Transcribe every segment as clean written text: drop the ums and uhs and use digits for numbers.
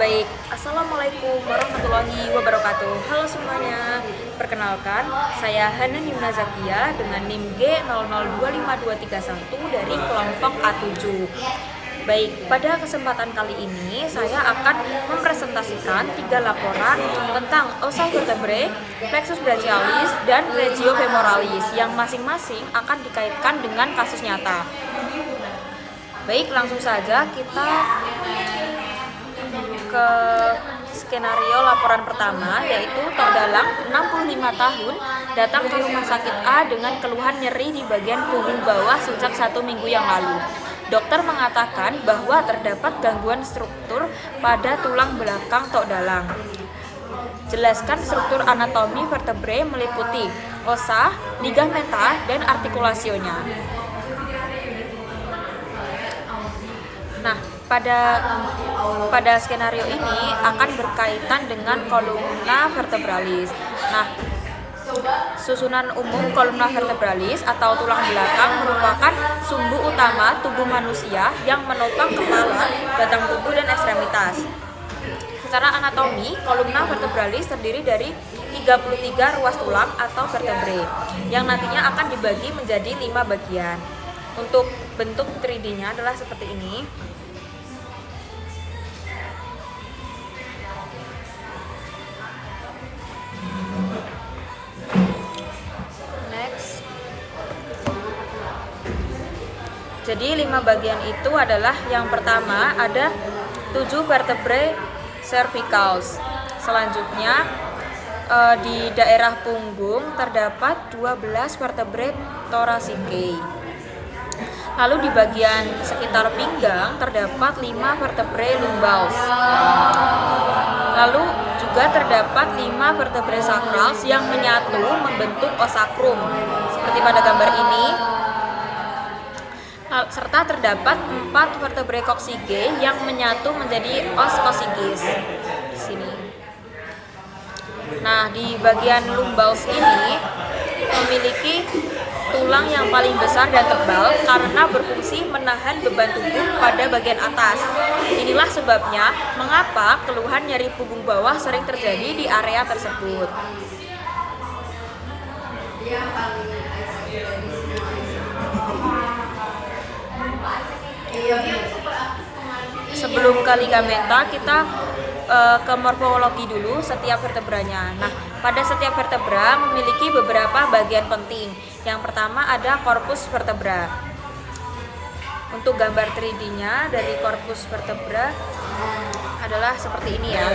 Baik, Assalamualaikum warahmatullahi wabarakatuh. Halo semuanya, perkenalkan saya Hanan Yumna Zakia dengan NIM G00252331 dari kelompok A7. Baik, pada kesempatan kali ini saya akan mempresentasikan 3 laporan tentang ossa vertebrae, plexus brachialis, dan regio femoralis yang masing-masing akan dikaitkan dengan kasus nyata. Baik, langsung saja kita ke skenario laporan pertama, yaitu Tok Dalang 65 tahun datang ke rumah sakit A dengan keluhan nyeri di bagian punggung bawah sejak 1 minggu yang lalu. Dokter mengatakan bahwa terdapat gangguan struktur pada tulang belakang Tok Dalang. Jelaskan struktur anatomi vertebrae meliputi ossa, ligamenta, dan artikulasionya. Nah, pada skenario ini akan berkaitan dengan kolumna vertebralis. Nah, susunan umum kolumna vertebralis atau tulang belakang merupakan sumbu utama tubuh manusia yang menopang kepala, batang tubuh, dan ekstremitas. Secara anatomi, kolumna vertebralis terdiri dari 33 ruas tulang atau vertebrae yang nantinya akan dibagi menjadi 5 bagian. Untuk bentuk 3D-nya adalah seperti ini. Jadi 5 bagian itu adalah yang pertama ada 7 vertebrae cervicals. Selanjutnya di daerah punggung terdapat 12 vertebrae thoracicae. Lalu di bagian sekitar pinggang terdapat 5 vertebrae lumbals. Lalu juga terdapat 5 vertebrae sacrals yang menyatu membentuk os sacrum seperti pada gambar ini. Serta terdapat 4 vertebrae coccygeae yang menyatu menjadi os coccygeus di sini. Nah, di bagian lumbals ini memiliki tulang yang paling besar dan tebal karena berfungsi menahan beban tubuh pada bagian atas. Inilah sebabnya mengapa keluhan nyeri punggung bawah sering terjadi di area tersebut. Sebelum ke ligamenta, kita ke morfologi dulu setiap vertebranya. Nah, pada setiap vertebra memiliki beberapa bagian penting. Yang pertama ada corpus vertebra. Untuk gambar 3D-nya dari corpus vertebra adalah seperti ini ya.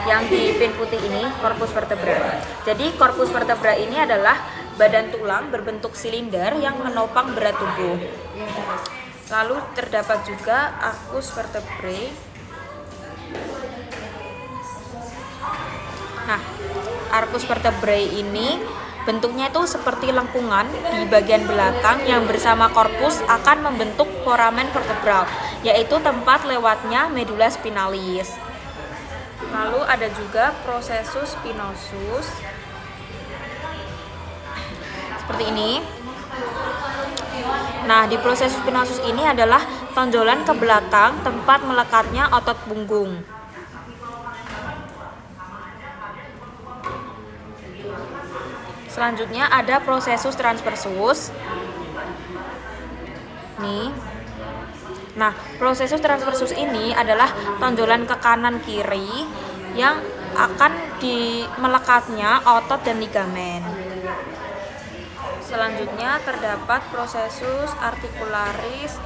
Yang di pin putih ini corpus vertebra. Jadi corpus vertebra ini adalah badan tulang berbentuk silinder yang menopang berat tubuh. Lalu terdapat juga arcus vertebrae. Nah, arcus vertebrae ini bentuknya itu seperti lengkungan di bagian belakang yang bersama korpus akan membentuk foramen vertebral, yaitu tempat lewatnya medula spinalis. Lalu ada juga processus spinosus. Seperti ini. Nah, di processus spinosus ini adalah tonjolan ke belakang tempat melekatnya otot punggung. Selanjutnya ada processus transversus. Nih. Nah, processus transversus ini adalah tonjolan ke kanan kiri yang akan melekatnya otot dan ligamen. Selanjutnya terdapat processus articularis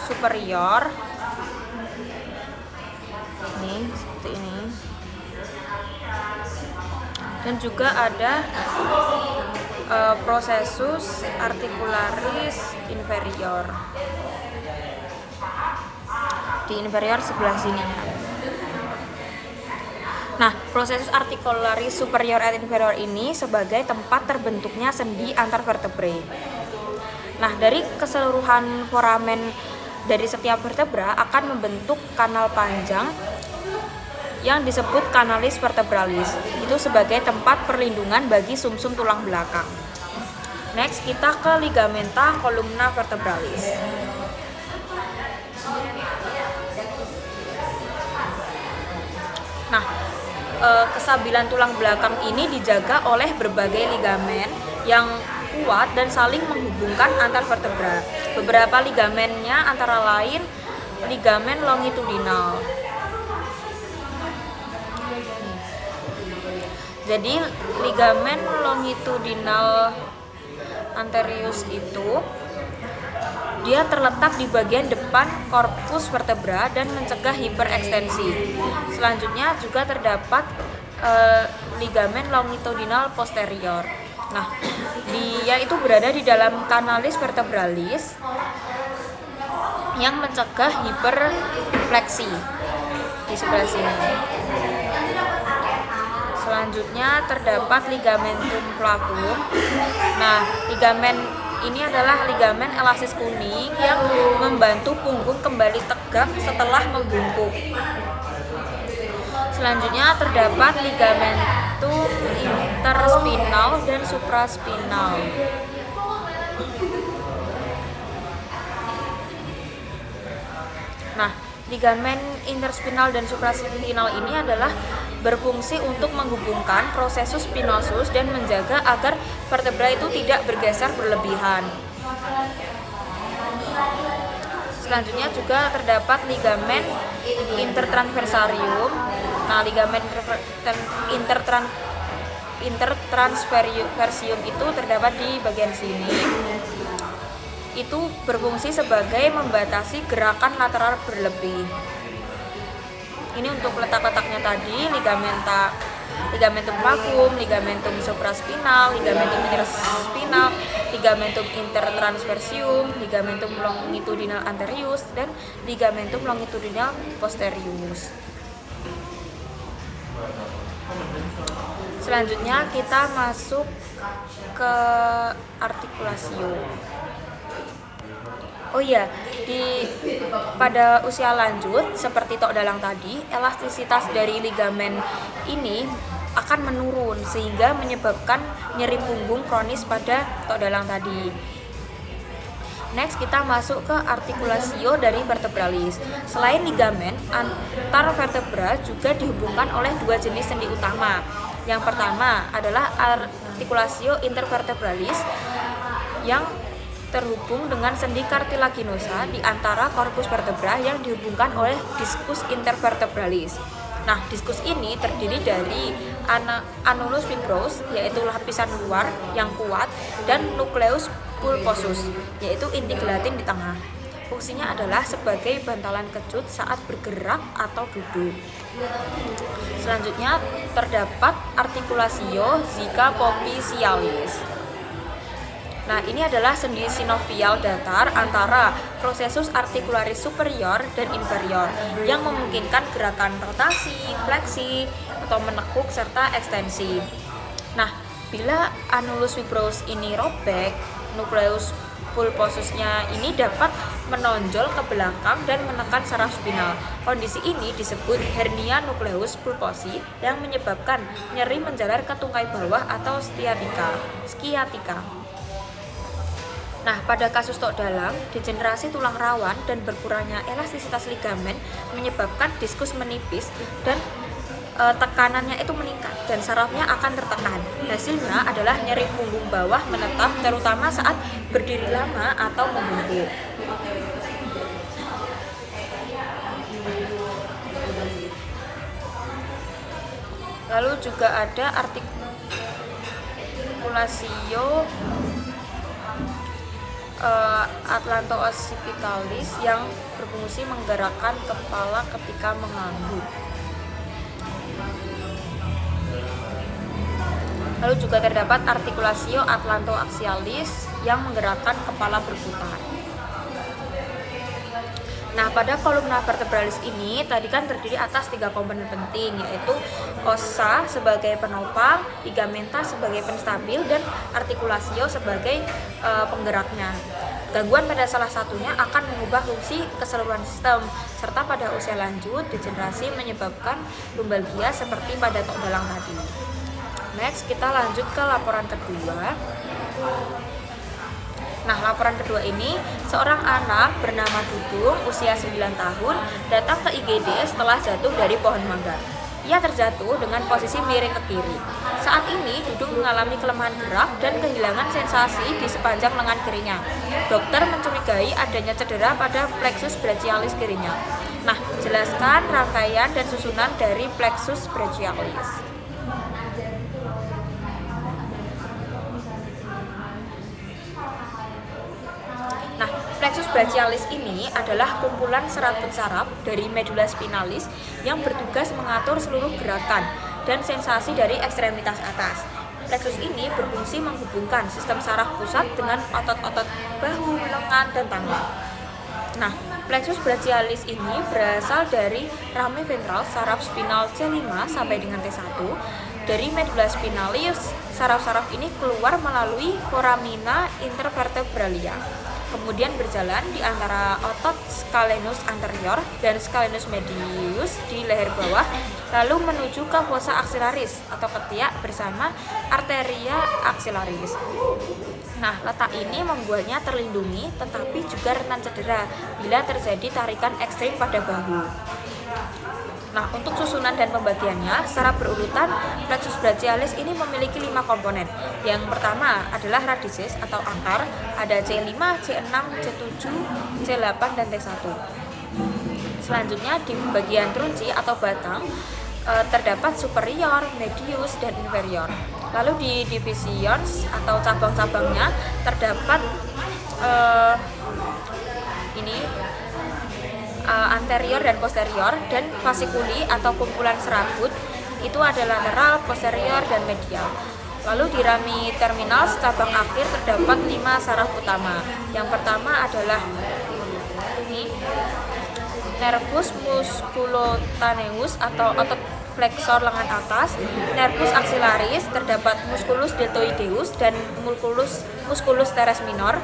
superior. Ini seperti ini. Dan juga ada processus articularis inferior. Di inferior sebelah sini. Nah, processus articularis superior et inferior ini sebagai tempat terbentuknya sendi antar vertebrae. Nah, dari keseluruhan foramen dari setiap vertebra akan membentuk kanal panjang yang disebut canalis vertebralis. Itu sebagai tempat perlindungan bagi sumsum tulang belakang. Next, kita ke ligamenta columna vertebralis. Kestabilan tulang belakang ini dijaga oleh berbagai ligamen yang kuat dan saling menghubungkan antar vertebra. Beberapa ligamennya antara lain ligamen longitudinal. Jadi ligamen longitudinal anterius itu dia terletak di bagian depan korpus vertebra dan mencegah hiperekstensi. Selanjutnya juga terdapat ligamen longitudinal posterior. Nah, dia itu berada di dalam kanalis vertebralis yang mencegah hiperfleksi di sebelah sini. Selanjutnya terdapat ligamentum flavum. Nah, ligamen ini adalah ligamen elastis kuning yang membantu punggung kembali tegak setelah membungkuk. Selanjutnya terdapat ligamentum interspinal dan supraspinal. Nah, ligamen interspinal dan supraspinal ini adalah berfungsi untuk menghubungkan prosesus spinosus dan menjaga agar vertebra itu tidak bergeser berlebihan. Selanjutnya juga terdapat ligamen intertransversarium. Nah, ligamen intertransversium itu terdapat di bagian sini. Itu berfungsi sebagai membatasi gerakan lateral berlebih. Ini untuk letak-letaknya tadi, ligamentum flavum, ligamentum supraspinal, ligamentum interspinal, ligamentum intertransversium, ligamentum longitudinal anterius, dan ligamentum longitudinal posterius. Selanjutnya kita masuk ke artikulasio. Oh iya, pada usia lanjut seperti tok dalang tadi, elastisitas dari ligamen ini akan menurun sehingga menyebabkan nyeri punggung kronis pada tok dalang tadi. Next kita masuk ke artikulasio dari vertebralis. Selain ligamen, antar vertebra juga dihubungkan oleh dua jenis sendi utama. Yang pertama adalah artikulasio intervertebralis yang terhubung dengan sendi cartilaginosa di antara korpus vertebra yang dihubungkan oleh diskus intervertebralis. Nah, diskus ini terdiri dari annulus fibros, yaitu lapisan luar yang kuat, dan nucleus pulposus, yaitu inti gelatin di tengah. Fungsinya adalah sebagai bantalan kejut saat bergerak atau duduk. Selanjutnya terdapat artikulasio zika poplitealis. Nah, ini adalah sendi sinovial datar antara processus articularis superior dan inferior yang memungkinkan gerakan rotasi, fleksi, atau menekuk serta ekstensi. Nah, bila annulus fibros ini robek, nukleus pulposusnya ini dapat menonjol ke belakang dan menekan saraf spinal. Kondisi ini disebut hernia nukleus pulposi yang menyebabkan nyeri menjalar ke tungkai bawah atau skiatika. Nah, pada kasus tok dalam, degenerasi tulang rawan dan berkurangnya elastisitas ligamen menyebabkan diskus menipis dan tekanannya itu meningkat dan sarafnya akan tertekan. Hasilnya adalah nyeri punggung bawah menetap terutama saat berdiri lama atau membungkuk. Lalu juga ada artikulasio atlanto-occipitalis yang berfungsi menggerakkan kepala ketika mengangguk. Lalu juga terdapat artikulasio atlanto-axialis yang menggerakkan kepala berputar. Nah, pada kolumna vertebralis ini tadi kan terdiri atas 3 komponen penting, yaitu ossa sebagai penopang, ligamenta sebagai penstabil, dan artikulasio sebagai penggeraknya. Gangguan pada salah satunya akan mengubah fungsi keseluruhan sistem, serta pada usia lanjut degenerasi menyebabkan lumbalgia seperti pada tok dalang tadi. Next, kita lanjut ke laporan kedua. Nah, laporan kedua ini, seorang anak bernama Dudung, usia 9 tahun, datang ke IGD setelah jatuh dari pohon mangga. Ia terjatuh dengan posisi miring ke kiri. Saat ini, Dudung mengalami kelemahan gerak dan kehilangan sensasi di sepanjang lengan kirinya. Dokter mencurigai adanya cedera pada plexus brachialis kirinya. Nah, jelaskan rangkaian dan susunan dari plexus brachialis. Nah, plexus brachialis ini adalah kumpulan serabut saraf dari medula spinalis yang bertugas mengatur seluruh gerakan dan sensasi dari ekstremitas atas. Plexus ini berfungsi menghubungkan sistem saraf pusat dengan otot-otot bahu, lengan, dan tangan. Nah, plexus brachialis ini berasal dari rami ventral saraf spinal C5 sampai dengan T1. Dari medula spinalis, saraf-saraf ini keluar melalui foramina intervertebralia. Kemudian berjalan di antara otot scalenus anterior dan scalenus medius di leher bawah, lalu menuju ke fossa axillaris atau ketiak bersama arteria axillaris. Nah, letak ini membuatnya terlindungi tetapi juga rentan cedera bila terjadi tarikan ekstrim pada bahu. Nah, untuk susunan dan pembagiannya secara berurutan, plexus brachialis ini memiliki 5 komponen. Yang pertama adalah radices atau akar, ada C5, C6, C7, C8, dan T1. Selanjutnya di bagian trunci atau batang terdapat superior, medius, dan inferior. Lalu di divisions atau cabang-cabangnya terdapat anterior dan posterior, dan fasciculi atau kumpulan serabut itu ada lateral, posterior, dan medial. Lalu di rami terminal cabang akhir terdapat 5 saraf utama. Yang pertama adalah nervus musculotaneus atau otot fleksor lengan atas. Nervus axillaris terdapat musculus deltoideus dan musculus teres minor.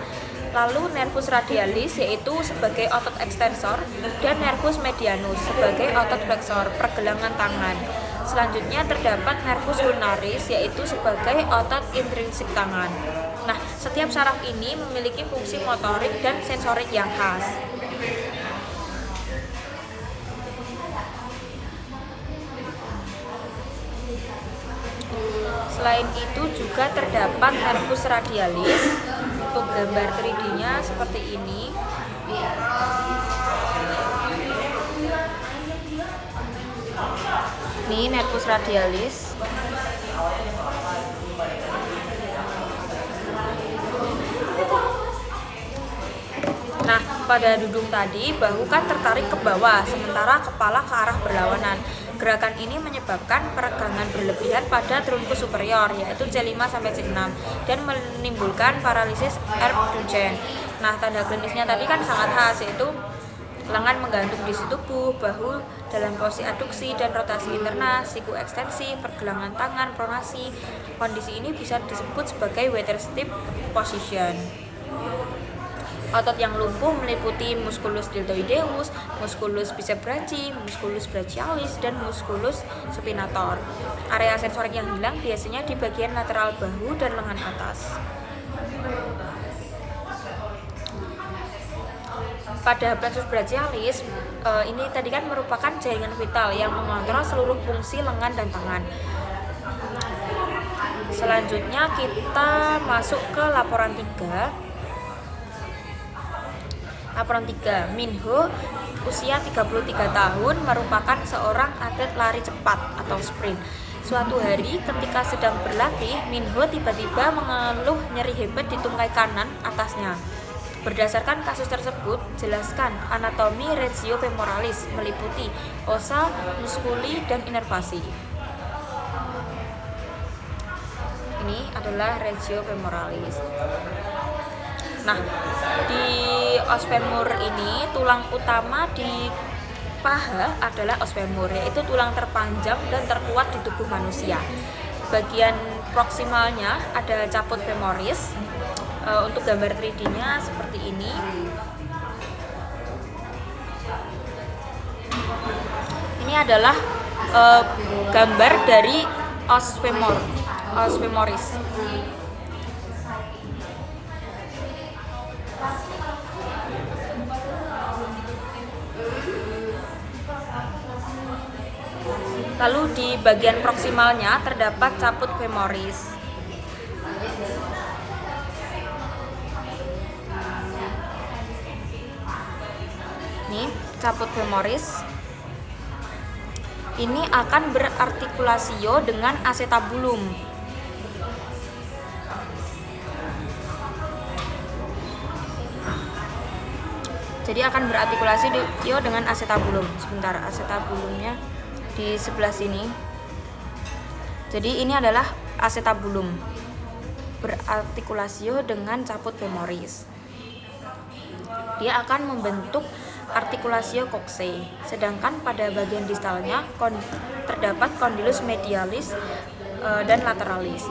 Lalu nervus radialis yaitu sebagai otot ekstensor dan nervus medianus sebagai otot fleksor pergelangan tangan. Selanjutnya terdapat nervus ulnaris yaitu sebagai otot intrinsik tangan. Nah, setiap saraf ini memiliki fungsi motorik dan sensorik yang khas. Selain itu juga terdapat nervus radialis. Untuk gambar 3D-nya seperti ini. Ini nervus radialis. Nah, pada Dudung tadi bahu kan tertarik ke bawah, sementara kepala ke arah berlawanan. Gerakan ini menyebabkan peregangan berlebihan pada trunkus superior, yaitu C5 sampai C6, dan menimbulkan paralisis Erbs-Duchenne. Nah, tanda klinisnya tadi kan sangat khas, yaitu lengan menggantung di tubuh, bahu dalam posisi aduksi dan rotasi interna, siku ekstensi, pergelangan tangan, pronasi. Kondisi ini bisa disebut sebagai waiter stiff position. Otot yang lumpuh meliputi musculus deltoideus, musculus biceps brachii, musculus brachialis, dan musculus supinator. Area sensorik yang hilang biasanya di bagian lateral bahu dan lengan atas. Pada plexus brachialis, ini tadi kan merupakan jaringan vital yang mengontrol seluruh fungsi lengan dan tangan. Selanjutnya kita masuk ke laporan 3. Laporan 3, Minho, usia 33 tahun, merupakan seorang atlet lari cepat atau sprint. Suatu hari ketika sedang berlatih, Minho tiba-tiba mengeluh nyeri hebat di tungkai kanan atasnya. Berdasarkan kasus tersebut, jelaskan anatomi regio femoralis meliputi ossa, musculi, dan inervasi. Ini adalah regio femoralis. Nah, di os femur ini tulang utama di paha adalah os femur, yaitu tulang terpanjang dan terkuat di tubuh manusia. Bagian proksimalnya ada caput femoris. Untuk gambar 3D-nya seperti ini. Ini adalah gambar dari os femoris. Lalu di bagian proksimalnya terdapat caput femoris. Nih, caput femoris ini akan berartikulasio dengan acetabulum. Jadi akan berartikulasio dengan acetabulum. Sebentar, acetabulumnya di sebelah sini. Jadi ini adalah acetabulum berartikulasio dengan caput femoris. Dia akan membentuk artikulasio coxae. Sedangkan pada bagian distalnya terdapat condylus medialis dan lateralis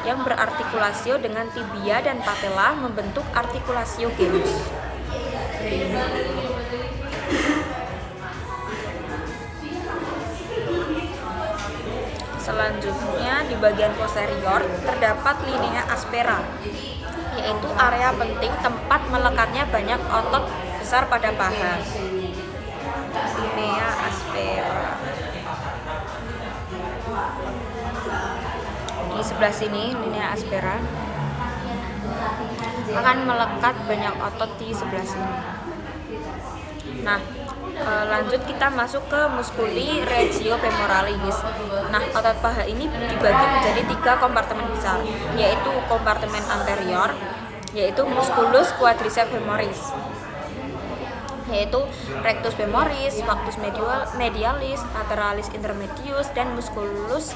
yang berartikulasio dengan tibia dan patella membentuk artikulasio genus. Selanjutnya di bagian posterior terdapat linea aspera, yaitu area penting tempat melekatnya banyak otot besar pada paha. Linea aspera. Di sebelah sini linea aspera akan melekat banyak otot di sebelah sini. Nah, lanjut kita masuk ke musculi regiofemoralis. Nah, otot paha ini dibagi menjadi 3 kompartemen besar, yaitu kompartemen anterior, yaitu musculus quadriceps femoris, yaitu rectus femoris, factus medialis, lateralis intermedius, dan musculus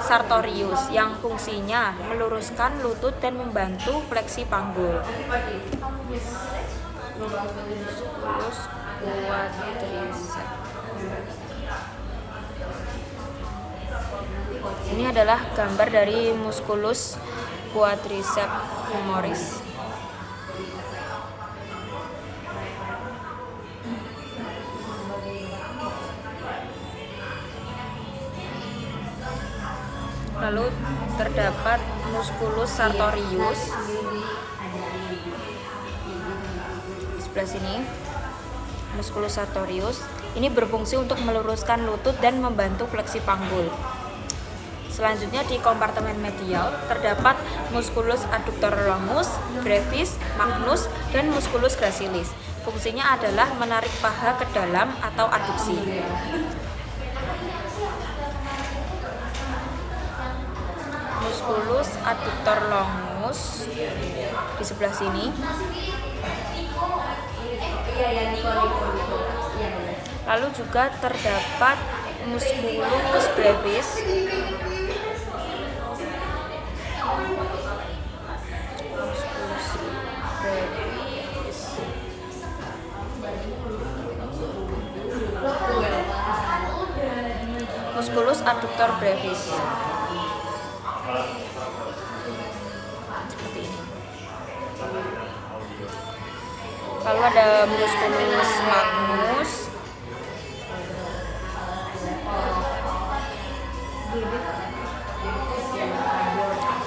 sartorius yang fungsinya meluruskan lutut dan membantu fleksi panggul. Musculus quadriceps. Ini adalah gambar dari musculus quadriceps femoris. Lalu terdapat musculus sartorius di sebelah sini. Musculus sartorius ini berfungsi untuk meluruskan lutut dan membantu fleksi panggul. Selanjutnya di kompartemen medial terdapat musculus adductor longus, brevis, magnus, dan musculus gracilis. Fungsinya adalah menarik paha ke dalam atau aduksi. Musculus adductor longus di sebelah sini. Lalu juga terdapat musculus brevis, musculus adductor brevis. Seperti ini. Lalu ada musculus magnus,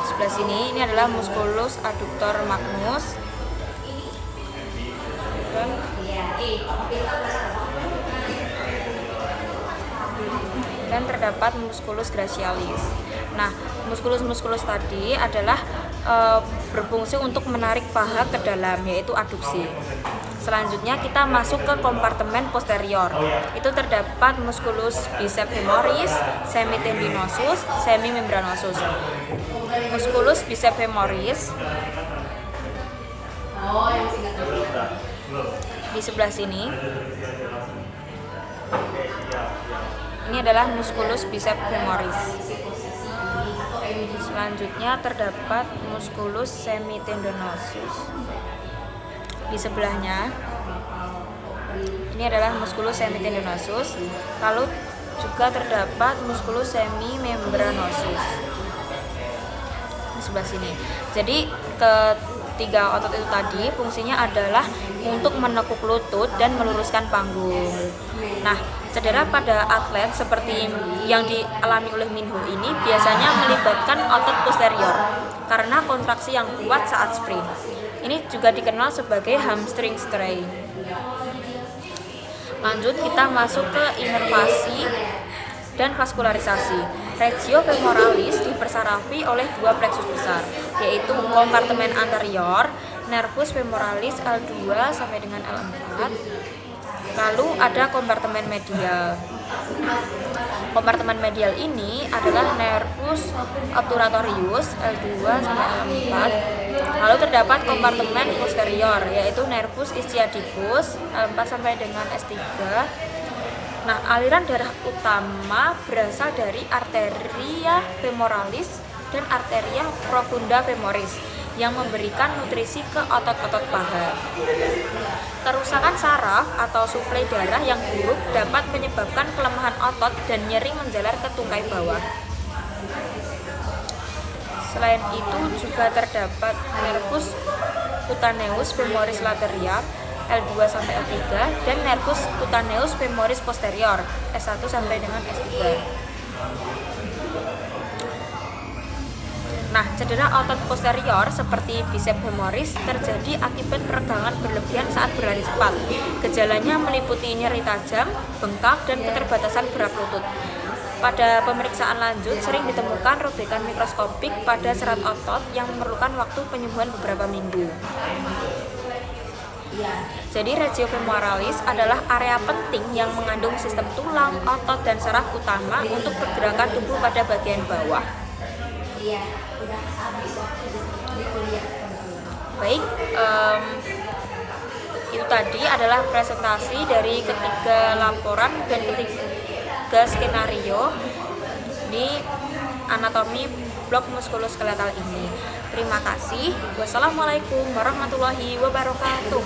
sebelah sini. Ini adalah musculus adductor magnus, dan terdapat musculus gracialis. Nah, musculus tadi adalah berfungsi untuk menarik paha ke dalam, yaitu aduksi. Selanjutnya kita masuk ke kompartemen posterior. Itu terdapat musculus biceps femoris, semitendinosus, semimembranosus. Musculus biceps femoris di sebelah sini. Ini adalah musculus biceps femoris. Selanjutnya terdapat musculus semitendinosus. Di sebelahnya ini adalah musculus semitendinosus. Lalu juga terdapat musculus semimembranosus di sebelah sini. Jadi ketiga otot itu tadi fungsinya adalah untuk menekuk lutut dan meluruskan panggul. Nah, cedera pada atlet seperti yang dialami oleh Minho ini biasanya melibatkan otot posterior karena kontraksi yang kuat saat sprint. Ini juga dikenal sebagai hamstring strain. Lanjut kita masuk ke inervasi dan vaskularisasi. Regio femoralis dipersarafi oleh dua plexus besar, yaitu kompartemen anterior, nervus femoralis L2 sampai dengan L4. Lalu ada kompartemen medial. Kompartemen medial ini adalah nervus obturatorius L2 sampai L4. Lalu terdapat kompartemen posterior, yaitu nervus ischiadicus L4 sampai dengan S3. Nah, aliran darah utama berasal dari arteria femoralis dan arteria profunda femoris yang memberikan nutrisi ke otot-otot paha. Kerusakan saraf atau suplai darah yang buruk dapat menyebabkan kelemahan otot dan nyeri menjalar ke tungkai bawah. Selain itu juga terdapat nervus cutaneus femoris lateral L2 sampai L3 dan nervus cutaneus femoris posterior S1 sampai dengan S3. Nah, cedera otot posterior seperti biceps femoris terjadi akibat peregangan berlebihan saat berlari cepat. Gejalanya meliputi nyeri tajam, bengkak, dan keterbatasan gerak lutut. Pada pemeriksaan lanjut, sering ditemukan robekan mikroskopik pada serat otot yang memerlukan waktu penyembuhan beberapa minggu. Jadi regio femoralis adalah area penting yang mengandung sistem tulang, otot, dan saraf utama untuk pergerakan tubuh pada bagian bawah. Baik, itu tadi adalah presentasi dari ketiga laporan dan ketiga skenario di anatomi blok muskuloskeletal ini. Terima kasih. Wassalamualaikum warahmatullahi wabarakatuh.